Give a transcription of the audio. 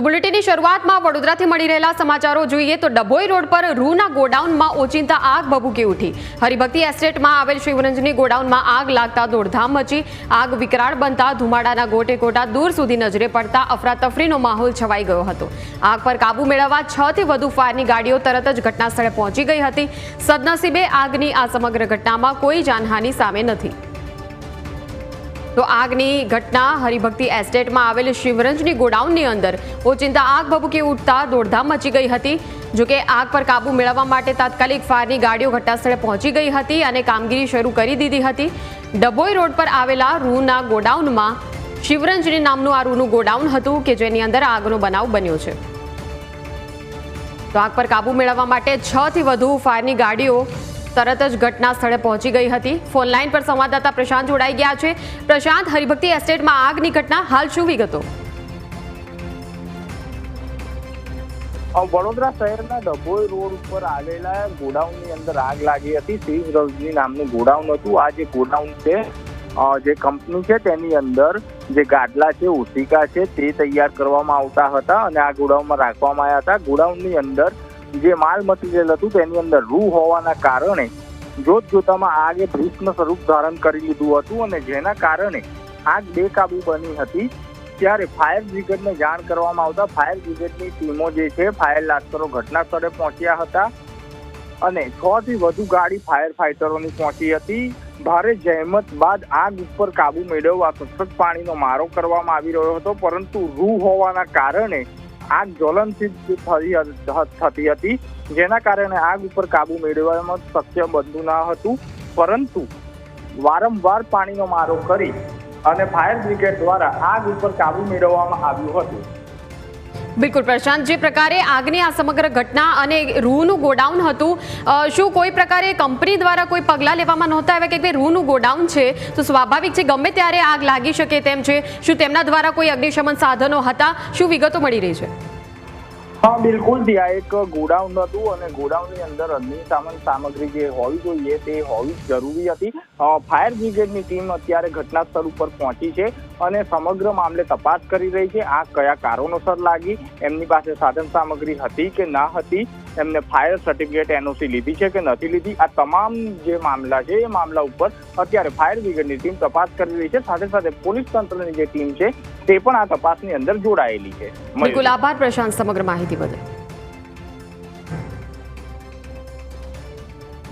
તો બુલેટિનની શરૂઆતમાં વડોદરાથી મળી રહેલા સમાચારો જોઈએ તો ડભોઈ રોડ પર રૂના ગોડાઉનમાં ઓચિંતા આગ ભભૂકી ઉઠી। હરિભક્તિ એસ્ટેટમાં આવેલ શિવરંજની ગોડાઉનમાં આગ લાગતા દોડધામ મચી। આગ વિકરાળ બનતા ધુમાડાના ગોટે ગોટા દૂર સુધી નજરે પડતા અફરાતફરીનો માહોલ છવાઈ ગયો હતો। આગ પર કાબુ મેળવવા 6 થી વધુ ફાયરની ગાડીઓ તરત જ ઘટના સ્થળે પહોંચી ગઈ હતી। સદનસીબે આગની આ સમગ્ર ઘટનામાં કોઈ જાનહાનિ સામે નથી। तो આગની ઘટના હરિભક્તિ એસ્ટેટમાં આવેલ શિવરંજની ગોડાઉનની અંદર ઓચિંતા આગ ભભૂકી ઉઠતા દોડધામ મચી ગઈ હતી। જો કે આગ પર કાબુ મેળવવા માટે તાત્કાલિક ફાયરની ગાડીઓ ઘટનાસ્થળે પહોંચી ગઈ હતી અને કામગીરી શરૂ કરી દીધી હતી। ડભોઈ રોડ પર આવેલા રૂના ગોડાઉનમાં શિવરંજની નામનું આ રૂનું ગોડાઉન હતું કે જેની અંદર આગનો બનાવ બન્યો છે। તો આગ પર કાબુ મેળવવા માટે 6 થી વધુ ફાયરની ગાડીઓ તરત જ ઘટના સ્થળે પહોંચી ગઈ હતી। ફોન લાઈન પર સંવાદદાતા પ્રશાંત જોડાઈ ગયા છે। પ્રશાંત, હરિભક્તિ એસ્ટેટમાં આગની ઘટના, હાલ શું વિગતો? વડોદરા શહેરના ડભોઈ રોડ ઉપર આવેલા ગોડાઉનની અંદર આગ લાગી હતી। શિવરંજની નામનું ગોડાઉન હતું। આ જે ગોડાઉન છે, જે કંપની છે તેની અંદર જે ગાડલા છે, ઓશિકા છે, તે તૈયાર કરવામાં આવતા હતા અને આ ગોડાઉનમાં રાખવામાં આવ્યા હતા। ગોડાઉનની અંદર જે માલ મટીરિયલ હતું તેની અંદર રૂ હોવાના કારણે જોતજોતામાં આગે ભીષણ સ્વરૂપ ધારણ કરી લીધું હતું અને જેના કારણે આગ બેકાબુ બની હતી। ત્યારે ફાયર બ્રિગેડને જાણ કરવામાં આવતા ફાયર બ્રિગેડની ટીમો જે છે, ફાયર લાશ્કરો ઘટના સ્થળે પહોંચ્યા હતા અને 6 થી વધુ ગાડી ફાયર ફાઈટરોની પહોંચી હતી। ભારે જહેમત બાદ આગ ઉપર કાબુ મેળવવા સતત પાણીનો મારો કરવામાં આવી રહ્યો હતો, પરંતુ રૂ હોવાના કારણે આગ જ્વલનશીલ થતી હતી, જેના કારણે આગ ઉપર કાબુ મેળવવામાં શક્ય બનતું ન હતું। પરંતુ વારંવાર પાણીનો મારો કરી અને ફાયર બ્રિગેડ દ્વારા આગ ઉપર કાબુ મેળવવામાં આવ્યું હતું। બિલકુલ પ્રશાંત, જે પ્રકારે આગની આ સમગ્ર ઘટના અને રૂનું ગોડાઉન હતું, શું કોઈ પ્રકારે કંપની દ્વારા કોઈ પગલાં લેવામાં નહોતા આવ્યા? કે રૂનું ગોડાઉન છે તો સ્વાભાવિક છે ગમે ત્યારે આગ લાગી શકે તેમ છે। શું તેમના દ્વારા કોઈ અગ્નિશમન સાધનો હતા? શું વિગતો મળી રહી છે? હા, બિલકુલ, ત્યાં એક ગોડાઉન હતું અને ગોડાઉનની અંદર અગ્નિશમન સામગ્રી જે હોવી જોઈએ તે હોવી જરૂરી હતી। ફાયર બ્રિગેડની ટીમ અત્યારે ઘટના સ્થળ ઉપર પહોંચી છે અને સમગ્ર મામલે તપાસ કરી રહી છે। આગ કયા કારણોસર લાગી, એમની પાસે સાધન સામગ્રી હતી કે ના હતી, એમને ફાયર સર્ટિફિકેટ એનઓસી લીધી છે કે નથી લીધી, આ તમામ જે મામલા છે એ મામલા ઉપર અત્યારે ફાયર બ્રિગેડની ટીમ તપાસ કરી રહી છે। સાથે સાથે પોલીસ તંત્રની જે ટીમ છે તે પણ આ તપાસની અંદર જોડાયેલી છે। બિલકુલ, આભાર પ્રશાંત સમગ્ર માહિતી બદલ।